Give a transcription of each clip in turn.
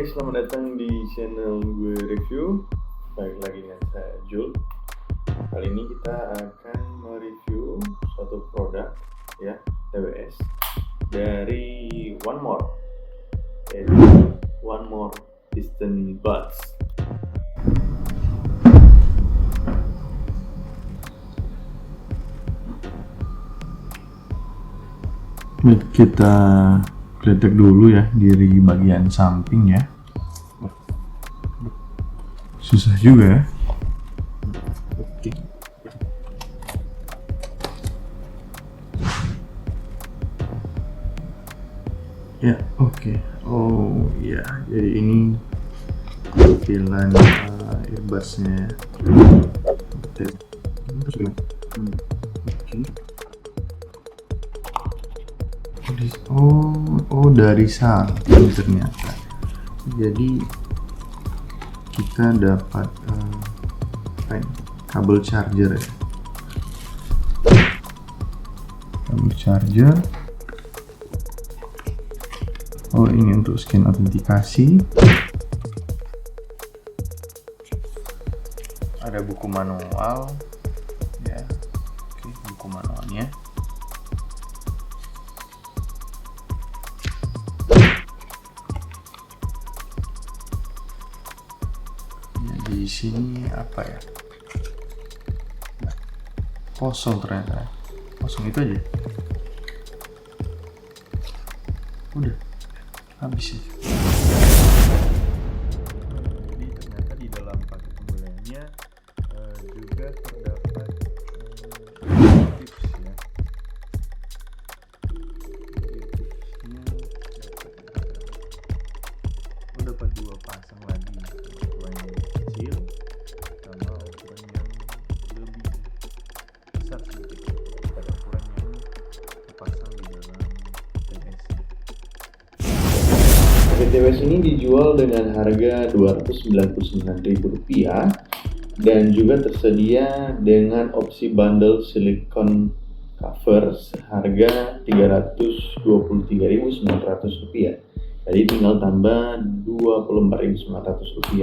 guys, selamat datang di channel gue review. Balik lagi dengan saya Jul. Kali ini kita akan mereview suatu produk ya, TWS dari One More, yaitu One More Distant Buds. Kita geletek dulu ya dari bagian samping ya. Susah juga ya. Oke. Ya, oke. Oh ya, jadi ini tampilan earbudsnya. Oh, dari samping ternyata. Jadi kita dapat kabel charger ya. Kabel charger. Oh, ini untuk scan autentikasi. Ada buku manual ya. Oke, buku manualnya. Di sini apa ya? Kosong ternyata. Kosong itu aja. Udah habis ya. Jadi ternyata di dalam paket pembeliannya juga terdapat tips ya. Dapat dua pasang lagi, ukuran yang kecil sama ukuran yang lebih besar sedikit pada ukuran yang terpasang di dalam TWS. TWS ini dijual dengan harga Rp299.000 dan juga tersedia dengan opsi bundle silicone cover seharga Rp323.900. Jadi tinggal tambah Rp24.900,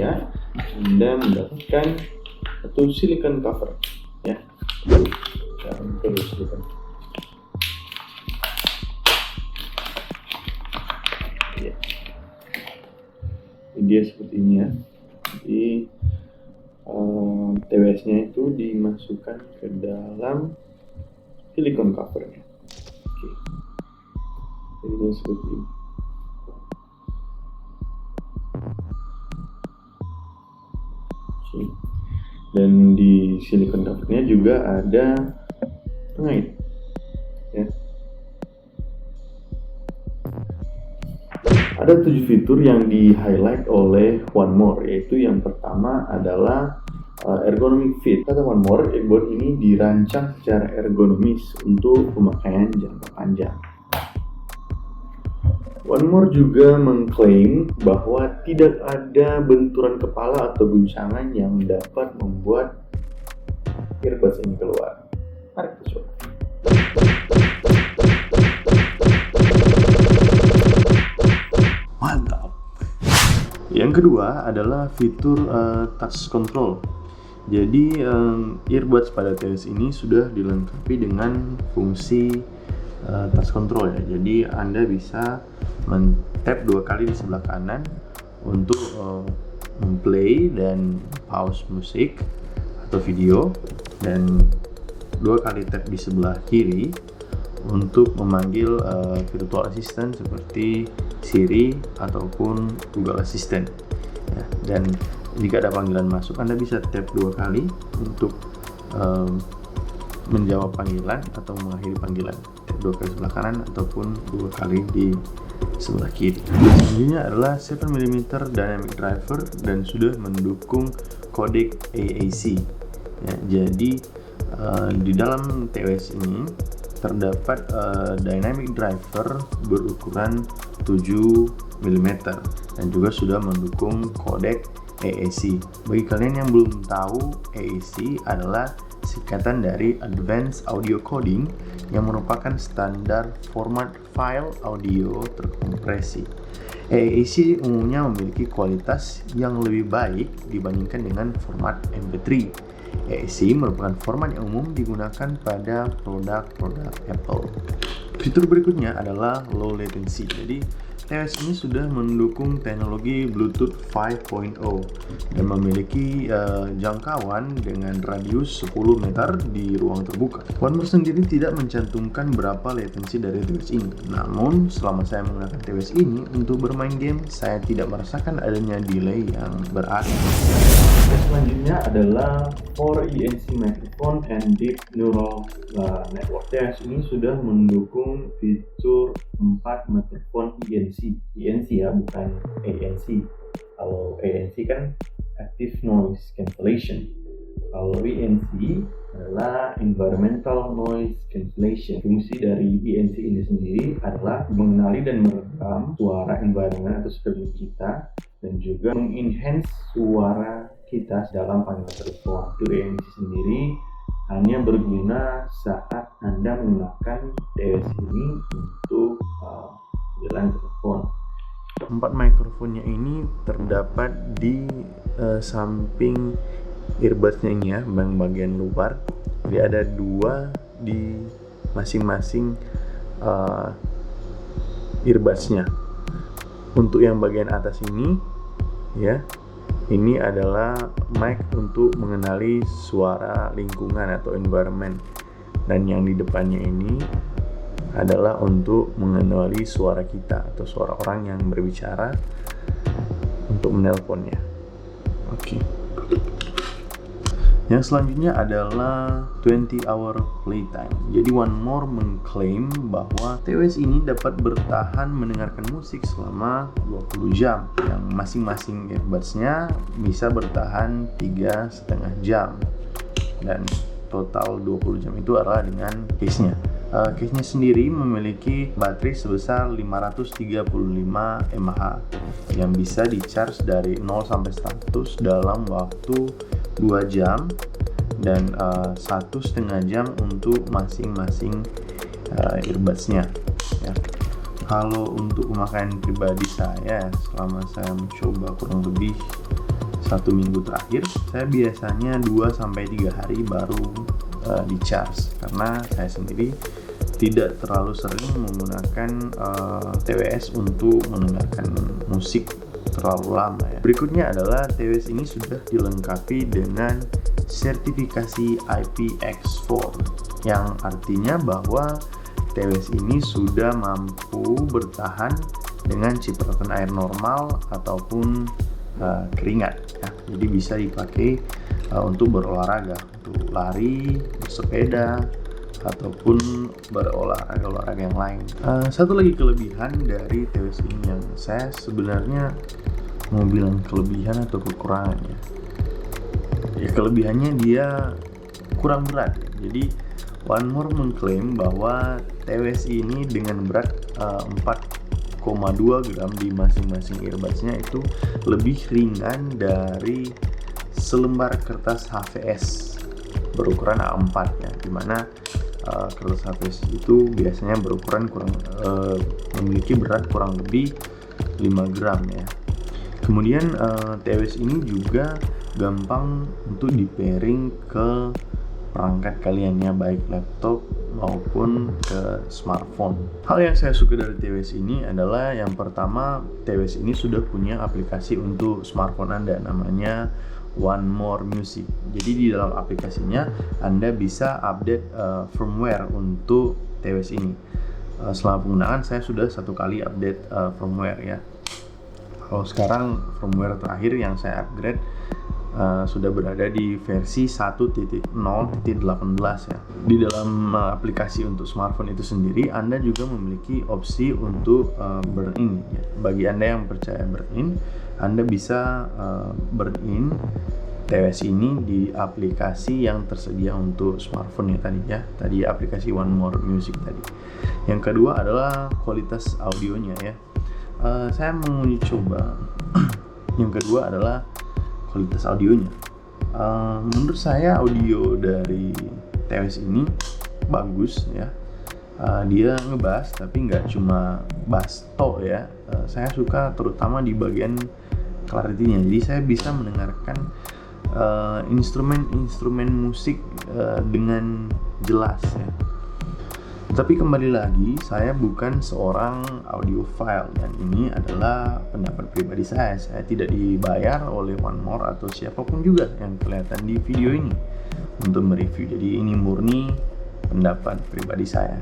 Anda mendapatkan satu silicone cover ya. Silicone. Ya. Ini dia seperti ini ya. Jadi TWS-nya itu dimasukkan ke dalam silicone covernya. Oke. Jadi seperti ini. Dan di silicone covernya juga ada pengait ya. Ada 7 fitur yang di highlight oleh One More, yaitu yang pertama adalah ergonomic fit. Kata One More, earbud ini dirancang secara ergonomis untuk pemakaian jangka panjang. One More juga mengklaim bahwa tidak ada benturan kepala atau guncangan yang dapat membuat earbuds ini keluar. Mari kita coba. Mantap. Yang kedua adalah fitur touch control. Jadi earbuds pada TWS ini sudah dilengkapi dengan fungsi touch control ya. Jadi Anda bisa men-tap 2 kali di sebelah kanan untuk memplay dan pause musik atau video, dan 2 kali tap di sebelah kiri untuk memanggil virtual assistant seperti Siri ataupun Google Assistant ya. Dan jika ada panggilan masuk, Anda bisa tap 2 kali untuk menjawab panggilan atau mengakhiri panggilan. 2 kali sebelah kanan ataupun 2 kali di sebelah kiri. Selanjutnya adalah 7mm dynamic driver dan sudah mendukung kodek AAC ya. Jadi di dalam TWS ini terdapat dynamic driver berukuran 7mm dan juga sudah mendukung kodek AAC. Bagi kalian yang belum tahu, AAC adalah singkatan dari Advanced Audio Coding yang merupakan standar format file audio terkompresi. AAC umumnya memiliki kualitas yang lebih baik dibandingkan dengan format MP3. AAC merupakan format yang umum digunakan pada produk-produk Apple. Fitur berikutnya adalah low latency. Jadi TWS ini sudah mendukung teknologi Bluetooth 5.0 dan memiliki jangkauan dengan radius 10 meter di ruang terbuka. One More sendiri tidak mencantumkan berapa latensi dari TWS ini. Namun, selama saya menggunakan TWS ini untuk bermain game, saya tidak merasakan adanya delay yang berarti. Selanjutnya adalah for ENC microphone and deep neural network. TWS ini sudah mendukung fitur 4 mikrofon ENC ya, bukan ANC. Kalau ANC kan active noise cancellation. Kalau ENC adalah environmental noise cancellation. Fungsi dari ENC ini sendiri adalah mengenali dan merekam suara environment atau sekeliling kita dan juga mengenhance suara kita dalam panggilan telepon. Itu ENC sendiri hanya berguna saat Anda menggunakan TWS ini untuk panggilan telepon. 4 mikrofonnya ini terdapat di samping earbudsnya ini ya, bagian luar. Jadi ada 2 di masing-masing earbudsnya. Untuk yang bagian atas ini ya, ini adalah mic untuk mengenali suara lingkungan atau environment, dan yang di depannya ini adalah untuk mengenali suara kita atau suara orang yang berbicara untuk menelponnya. Oke. Yang selanjutnya adalah 20-hour playtime. Jadi One More mengklaim bahwa TWS ini dapat bertahan mendengarkan musik selama 20 jam, yang masing-masing earbudsnya bisa bertahan 3,5 jam, dan total 20 jam itu adalah dengan case-nya. Case-nya sendiri memiliki baterai sebesar 535 mAh yang bisa di-charge dari 0 sampai 100 dalam waktu 2 jam dan 1,5 jam untuk masing-masing earbudsnya ya. Kalau untuk pemakaian pribadi saya, selama saya mencoba kurang lebih 1 minggu terakhir, saya biasanya 2-3 hari baru di-charge, karena saya sendiri tidak terlalu sering menggunakan TWS untuk mendengarkan musik terlalu lama ya. Berikutnya adalah TWS ini sudah dilengkapi dengan sertifikasi IPX4, yang artinya bahwa TWS ini sudah mampu bertahan dengan cipratan air normal ataupun keringat ya. Jadi bisa dipakai untuk berolahraga, untuk lari, bersepeda, ataupun berolahraga yang lain. Satu lagi kelebihan dari TWS ini yang saya sebenarnya mau bilang kelebihan atau kekurangannya. Ya, kelebihannya dia kurang berat. Jadi One More mengklaim bahwa TWS ini dengan berat 4,2 gram di masing-masing earbudsnya itu lebih ringan dari selembar kertas HVS berukuran A4 ya, dimana kertas HVS itu biasanya berukuran memiliki berat kurang lebih 5 gram ya. Kemudian TWS ini juga gampang untuk di-pairing ke perangkat kalian ya, baik laptop maupun ke smartphone. Hal yang saya suka dari TWS ini adalah yang pertama, TWS ini sudah punya aplikasi untuk smartphone Anda, namanya One More Music. Jadi di dalam aplikasinya Anda bisa update firmware untuk TWS ini. Selama penggunaan saya sudah 1 kali update firmware ya. Kalau sekarang firmware terakhir yang saya upgrade sudah berada di versi 1.0.18 ya. Di dalam aplikasi untuk smartphone itu sendiri, Anda juga memiliki opsi untuk burn-in ya. Bagi Anda yang percaya burn-in, Anda bisa burn-in TWS ini di aplikasi yang tersedia untuk smartphone ya tadi ya. Tadi aplikasi One More Music tadi. Yang kedua adalah kualitas audionya ya. Saya mau coba. Yang kedua adalah kualitas audionya. Menurut saya audio dari TWS ini bagus ya. Dia ngebas tapi nggak cuma bass tok ya. Saya suka terutama di bagian clarity-nya, jadi saya bisa mendengarkan instrumen musik dengan jelas ya. Tapi kembali lagi, saya bukan seorang audiophile dan ini adalah pendapat pribadi saya. Saya tidak dibayar oleh One More atau siapapun juga yang kelihatan di video ini untuk mereview. Jadi ini murni pendapat pribadi saya.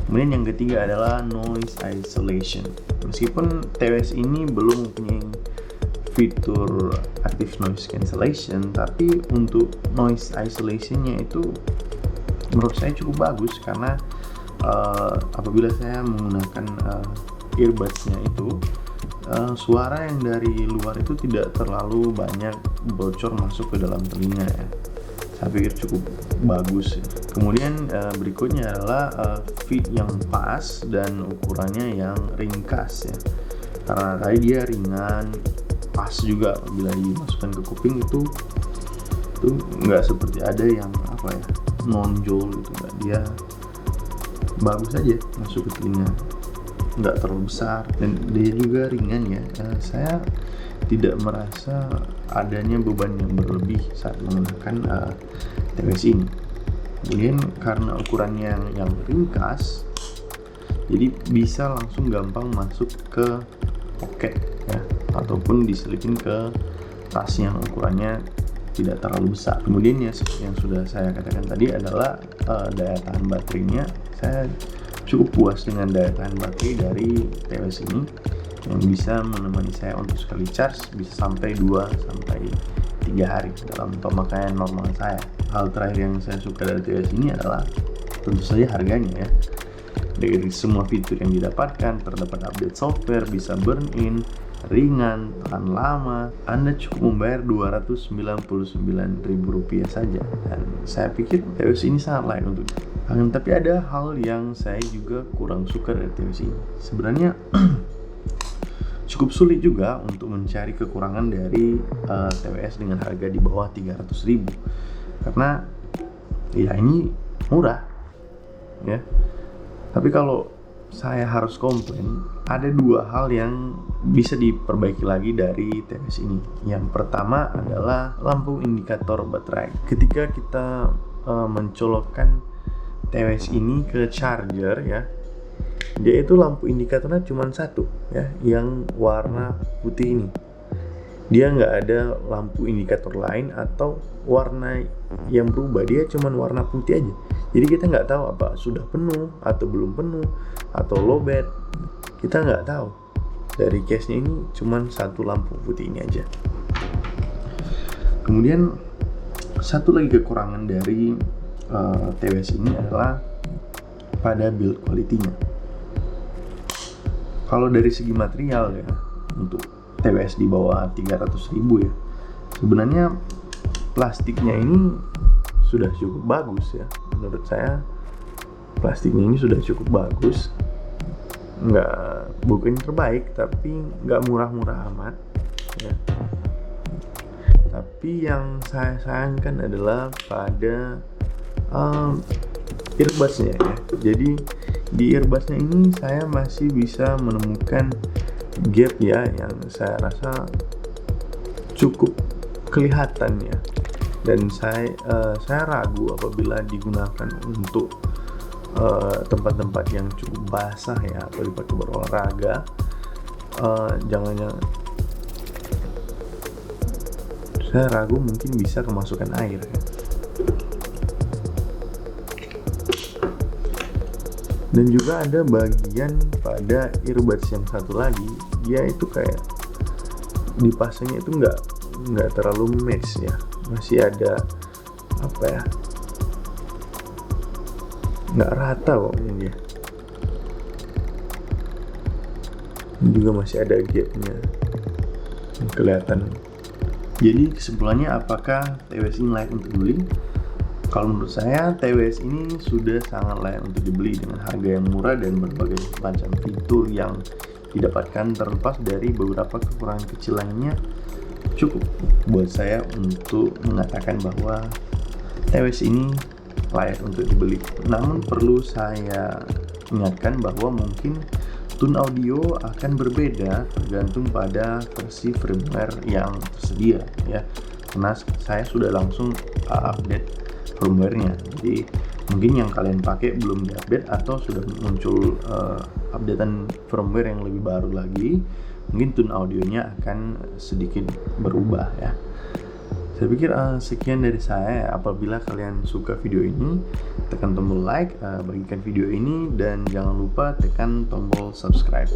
Kemudian yang ketiga adalah noise isolation. Meskipun TWS ini belum mempunyai fitur active noise cancellation, tapi untuk noise isolationnya itu menurut saya cukup bagus karena apabila saya menggunakan earbuds-nya itu suara yang dari luar itu tidak terlalu banyak bocor masuk ke dalam telinga ya. Saya pikir cukup bagus ya. Kemudian berikutnya adalah fit yang pas dan ukurannya yang ringkas ya, karena tadi dia ringan, pas juga bila dimasukkan ke kuping itu nggak seperti ada yang nonjol gitu, nggak, dia bagus aja masuk ke telinga, nggak terlalu besar dan dia juga ringan ya. Saya tidak merasa adanya beban yang berlebih saat menggunakan TWS ini. Kemudian karena ukurannya yang ringkas, jadi bisa langsung gampang masuk ke pocket ya, ataupun diselipin ke tas yang ukurannya tidak terlalu besar. Kemudian ya, yang sudah saya katakan tadi adalah daya tahan baterainya. Saya cukup puas dengan daya tahan baterai dari TWS ini yang bisa menemani saya untuk sekali charge bisa sampai 2-3 hari dalam pemakaian normal saya. Hal terakhir yang saya suka dari TWS ini adalah tentu saja harganya ya. Dari semua fitur yang didapatkan, terdapat update software, bisa burn in, ringan, tahan lama. Anda cukup membayar Rp299.000 saja, dan saya pikir TWS ini sangat layak untuk. Tapi ada hal yang saya juga kurang suka dari TWS ini. Sebenarnya cukup sulit juga untuk mencari kekurangan dari TWS dengan harga di bawah 300.000, karena ya ini murah ya. Tapi kalau saya harus komplain, ada dua hal yang bisa diperbaiki lagi dari TWS ini. Yang pertama adalah lampu indikator baterai. Ketika kita mencolokkan TWS ini ke charger ya, dia itu lampu indikatornya cuma satu ya, yang warna putih ini. Dia nggak ada lampu indikator lain atau warna yang berubah, dia cuma warna putih aja. Jadi kita nggak tahu apa sudah penuh atau belum penuh atau lowbat, kita nggak tahu. Dari case-nya ini cuma satu lampu putih ini aja. Kemudian satu lagi kekurangan dari TWS ini adalah pada build quality-nya. Kalau dari segi material ya, untuk TWS di bawah 300.000 ya, sebenarnya plastiknya ini sudah cukup bagus ya. Menurut saya plastiknya ini sudah cukup bagus, bukan terbaik tapi nggak murah-murah amat ya. Tapi yang saya sayangkan adalah pada earbuds-nya ya. Jadi di earbuds-nya ini saya masih bisa menemukan gap ya, yang saya rasa cukup kelihatan ya. Dan saya ragu apabila digunakan untuk tempat-tempat yang cukup basah ya, atau dipakai berolahraga. Jangan saya ragu mungkin bisa kemasukan air ya. Dan juga ada bagian pada earbuds yang satu lagi, dia itu kayak dipasangnya itu nggak terlalu match ya, masih ada nggak rata pokoknya dia. Dan juga masih ada gapnya yang kelihatan. Jadi kesimpulannya, apakah TWS ini layak untuk dibeli? Kalau menurut saya, TWS ini sudah sangat layak untuk dibeli dengan harga yang murah dan berbagai macam fitur yang didapatkan. Terlepas dari beberapa kekurangan kecil lainnya, cukup buat saya untuk mengatakan bahwa TWS ini layak untuk dibeli. Namun perlu saya ingatkan bahwa mungkin tone audio akan berbeda tergantung pada versi firmware yang tersedia ya, karena saya sudah langsung update firmware-nya. Jadi mungkin yang kalian pakai belum diupdate atau sudah muncul updatean firmware yang lebih baru lagi, mungkin tone audionya akan sedikit berubah ya. Saya pikir sekian dari saya. Apabila kalian suka video ini, tekan tombol like, bagikan video ini, dan jangan lupa tekan tombol subscribe.